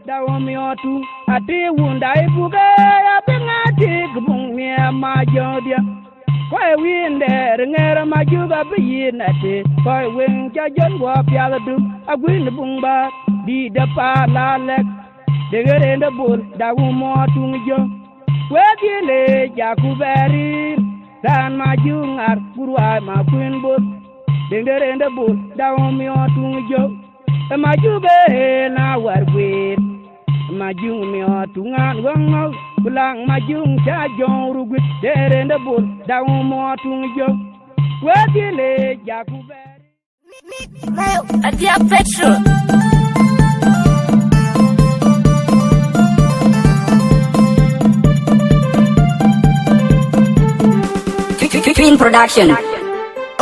Dawomi otu ati wunda ibuge ya bingati gbung mi ma jodia koy winde ngera ma juga biyinati koy wen ja jon wo pialadu agwin bungba di depa lalek degere ndebul dawomi otu njo wegile jakuberi dan ma jungar burwa ma kwinbul degere ndebul dawomi otu njo ma jube na warwit majung mi otungan wango bulang majung cha jong rugit dere ndebul daw mo tungjo wagile jakube adia petro Queen production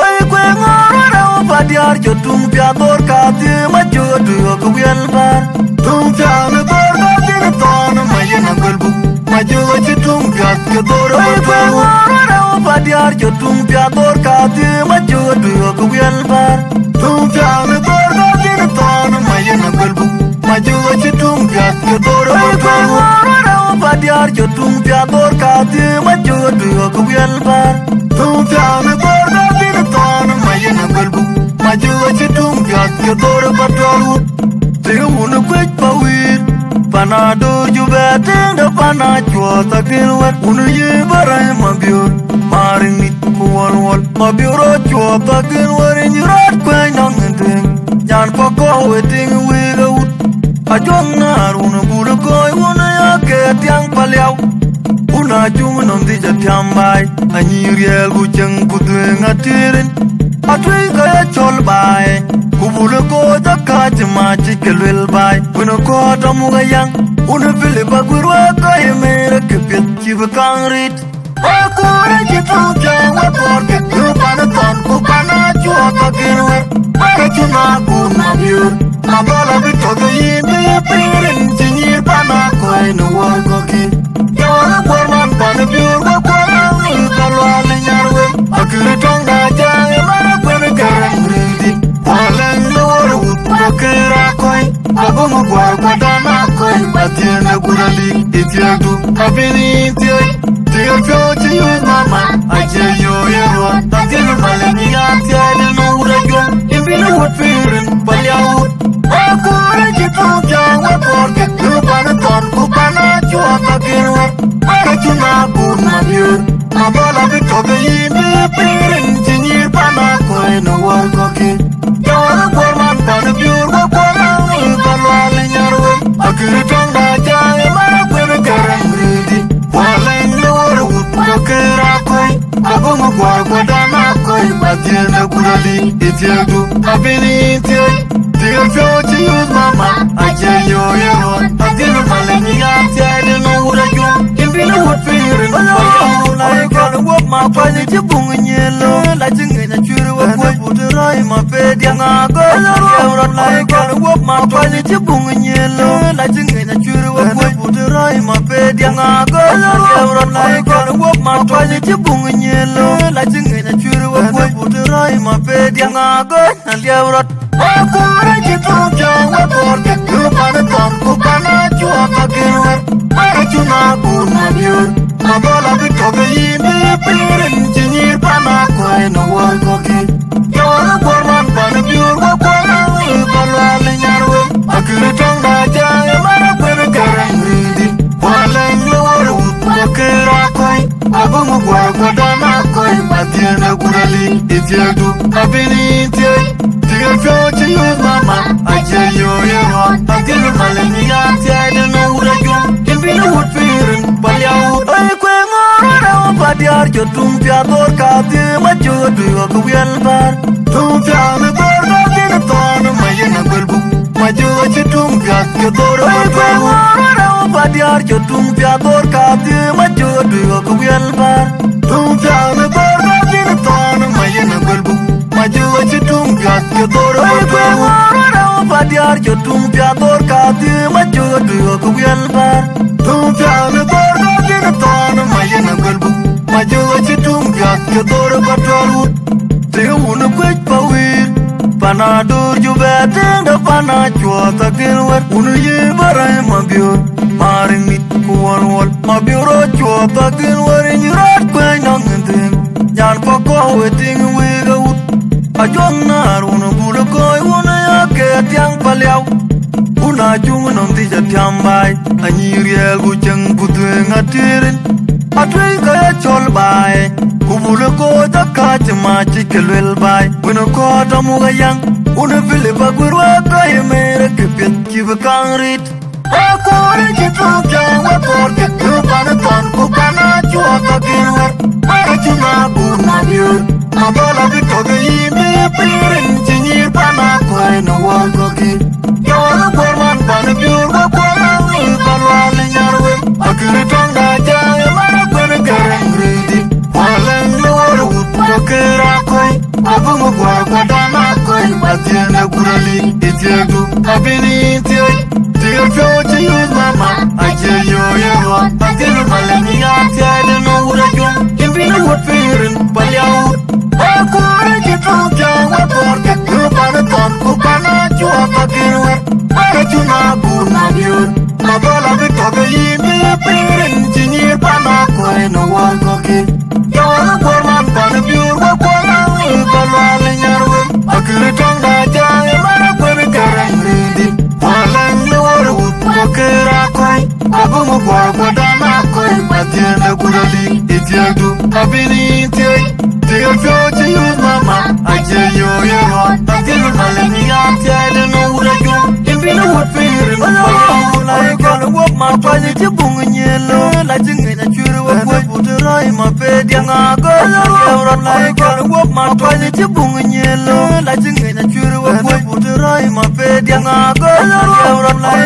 ay kwe ngora padiar jo tung pya dor ka ti ma jo du ko wel bar tung pya me dor ka ti ton ma ye na gulbu ma jo chi tung pya ke dor ay kwe ngora padiar jo tung pya dor ka ti ma jo du ko wel bar tung pya me dor ka ti ton ma ye na gulbu ma jo chi tung pya ke dor ay kwe ngora padiar jo tung pya dor ka ti ma jo du ko wel bar tung pya me dor ka ti ton ma ye na gulbu ma jo chi tung pya ke dor patwalu te un kwet pawir panador ju beteng de panachwa takilwet un ye barai mabiur maring kuwal wal mabiuro chwa takilwet in rat kwen nang ndeng jan poko weting wiga ut ajong nar un bulu koy un ya ke tiang palyau una jung nom di jatiambai anyiriel gu cheng kudeng atirin atui kaya chol bai kubulu ko jaka chima chikelwel bai uno ko tamuga yang uno pili bagurwa kaya mere kipit chibakangrit akura jitu jawa porke kupana ton kupana chua kakinwe kachuna kuna biur mabola bitoga yimbe pirin chinyir pana koi no wakoki yawana kwarman pana biur wakwara kalwali nyarwe akiri tonga jange mara kwene karangridi Alang lor ukira koi abungu kwa kwadana koi batiena kurali itiadu abini tioi tiyo fyochi yuz mama aje yo yero tatinu maleni atiade no urajo imbinu utfirin balyawut akura jitu jawa porke kupana ton kupana chua kakinwe kachuna kuna biur mabola bitobe yimbe pirin chinyir pana koi no warkoki Yawana kwarman pana biur kwa kwana kalwali nyarwe akiri tonga jange mara kwene karangridi Walen lor utko kira koi abungu kwa kwadana koi batiena kurali itiadu abini itioi tiyo fyochi yuz mama aje yo yero tatinu maleni atiade no urajo imbinu utfirin bayawu na ikala wop ma panyi jibungu nyelo la jingi na churu wa kwa budurai ma pedia ngago Yawra na ikala wop ma panyi jibungu nyelo la jingi na churu wa kwa budurai ma pedia ngago Yawra na ikala wop ma panyi jibungu nyelo la jingi na churu wa kwa budurai ma pedia ngago Yawra akura jitu jawa porke kupana ton kupana chua kakinwe kachuna kuna biur mabola bitoga yimbe pirin chinyir pana koi no wakoki yawana kwarman pana biur wakwana kalwali nyarwe akiri tonga jange mara kwene karangridi Walen lor utko kira koi abungu kwa kwadana koi batiena kurali itiadu abini itioi tiyo fyochi yuz mama aje yo yero tatinu maleni atiade no urajo imbinu utfirin balyawut ay kwe ngora padiar jo tung pya dor ka ti ma jo du ko wel bar tung pya me dor ka ti ton ma ye na gulbu ma jo chi tung pya ke dor ay kwe ngora padiar jo tung pya dor ka ti ma jo du ko wel bar tung pya me dor ka ti ton ma ye na gulbu ma jo chi tung pya ke dor ay kwe ngora padiar jo tung pya dor ka ti ma jo du ko wel bar tung pya me dor ka ti ton ma ye na gulbu ma jo chi tung pya ke dor patwalu te un kwet pawir panador ju beteng de panachwa takilwet un ye maring nit kuwal wal ma biuro chua takin warin yurat kwen nang nting nyan poko weting wiga ut ajong nar una bulu koi una ya ke tiang paliao una chung nong ti jatiam bai anyiriel gu cheng putu ngatirin atui kaya chol bai kubulu ko takat ma chikelwel bai una ko tamu gayang una vile bagurwa kaya mere kepet kibakangrit akore chitung jawa korke kupana ton kupana chua kakinwar mara chuna buna biur mabola bitoge yime pirin chinyir pana koi no wakoki yawara korman pana biur wakora kalwale nyarwe akiri tonga jaya mara kwene gareng ridi waleng lewara wakera koi abungu kwa dana koi matiene kurali itiedu abini itioi Dear future use mama, I tell you you're wrong. I tell you my lady, I don't know what I do. You feel what fearing, but you I couldn't get through down what pork, group on the top, who cannot you up again. I let you know, good my dear. My ball of it, talking, you be a parent, engineer, Panaco, and no one cooking. You're a poor man, but if you were poor, you can run in your room. I couldn't turn that down, and I'm going to get angry. Wakera koi, abumu kwa dana koi, matienda kurali, itiedu, abini itioi, dear future use mama, I tell you you're wrong, I tell you my lady, I don't know what I do, if you know what fearing, I gotta walk my body to bung yellow, like in a churu of what put a rhyme, my bed, young I gotta walk my body to bung yellow, like in a churu of what put a rhyme, my bed, young I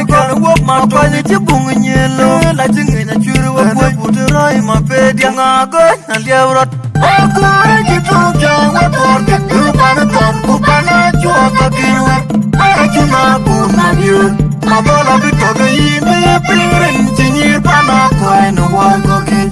gotta walk my body to bung yellow, like in a churu of what put a rhyme, my bed, young I got, and you're I couldn't get through down what pork, group on the top, who cannot you up again. I do not go my view. My ball of it, talking, you may appear in Panaco and a walk, okay.